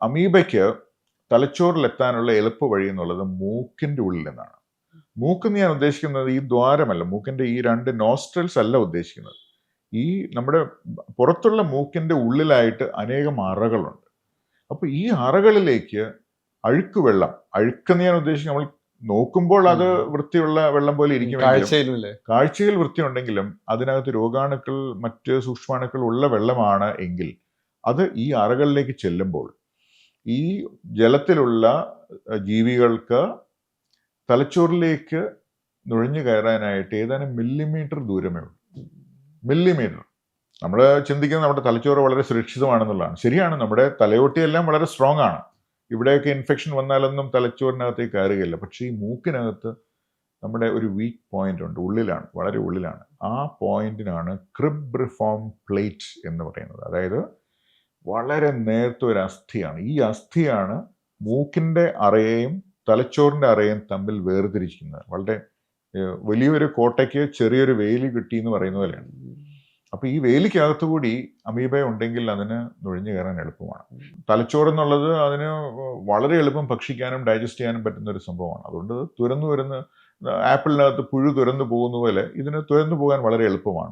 അമീബയ്ക്ക് തലച്ചോറിലെത്താനുള്ള എളുപ്പ വഴി എന്നുള്ളത് മൂക്കിന്റെ ഉള്ളിൽ നിന്നാണ്. മൂക്കെന്ന് ഞാൻ ഉദ്ദേശിക്കുന്നത് ഈ ദ്വാരമല്ല, മൂക്കിന്റെ ഈ 2 നോസ്ട്രൽസ് അല്ല ഉദ്ദേശിക്കുന്നത്. ഈ നമ്മുടെ പുറത്തുള്ള മൂക്കിന്റെ ഉള്ളിലായിട്ട് അനേകം അറകളുണ്ട്. അപ്പൊ ഈ അറകളിലേക്ക് അഴുക്കെന്ന് ഞാൻ ഉദ്ദേശിക്കുന്നത്, നമ്മൾ നോക്കുമ്പോൾ അത് വൃത്തിയുള്ള വെള്ളം പോലെ ഇരിക്കുമെങ്കിലും കാഴ്ചയിൽ വൃത്തിയുണ്ടെങ്കിലും അതിനകത്ത് രോഗാണുക്കൾ, മറ്റ് സൂക്ഷ്മാണുക്കൾ ഉള്ള വെള്ളമാണ് എങ്കിൽ അത് ഈ അറകളിലേക്ക് ചെല്ലുമ്പോൾ ഈ ജലത്തിലുള്ള ജീവികൾക്ക് തലച്ചോറിലേക്ക് നുഴഞ്ഞു കയറാനായിട്ട് ഏതാനും മില്ലിമീറ്റർ ദൂരമേ ഉള്ളൂ. മില്ലിമീറ്റർ. നമ്മൾ ചിന്തിക്കുന്നത് നമ്മുടെ തലച്ചോറ് വളരെ സുരക്ഷിതമാണെന്നുള്ളതാണ്. ശരിയാണ്, നമ്മുടെ തലയോട്ടിയെല്ലാം വളരെ സ്ട്രോങ് ആണ്. ഇവിടെയൊക്കെ ഇൻഫെക്ഷൻ വന്നാലൊന്നും തലച്ചോറിനകത്തേക്ക് കയറുകയില്ല. പക്ഷേ ഈ മൂക്കിനകത്ത് നമ്മുടെ ഒരു വീക്ക് പോയിന്റ് ഉണ്ട്, ഉള്ളിലാണ്, വളരെ ഉള്ളിലാണ്. ആ പോയിന്റിനാണ് ക്രിബ്രിഫോം പ്ലേറ്റ് എന്ന് പറയുന്നത്. അതായത് വളരെ നേർത്ത ഒരു അസ്ഥിയാണ്. ഈ അസ്ഥിയാണ് മൂക്കിന്റെ അറയെയും തലച്ചോറിന്റെ അറയും തമ്മിൽ വേർതിരിക്കുന്നത്. വളരെ വലിയൊരു കോട്ടയ്ക്ക് ചെറിയൊരു വേലി കിട്ടി എന്ന് പറയുന്ന പോലെയാണ്. അപ്പൊ ഈ വേലിക്കകത്തുകൂടി അമീബ ഉണ്ടെങ്കിൽ അതിന് നുഴഞ്ഞു കയറാൻ എളുപ്പമാണ്. തലച്ചോറ് എന്നുള്ളത് അതിന് വളരെ എളുപ്പം ഭക്ഷിക്കാനും ഡൈജസ്റ്റ് ചെയ്യാനും പറ്റുന്ന ഒരു സംഭവമാണ്. അതുകൊണ്ട് തുരന്നു വരുന്ന ആപ്പിളിനകത്ത് പുഴു തുരന്നു പോകുന്ന പോലെ ഇതിന് തുരന്നു പോകാൻ വളരെ എളുപ്പമാണ്.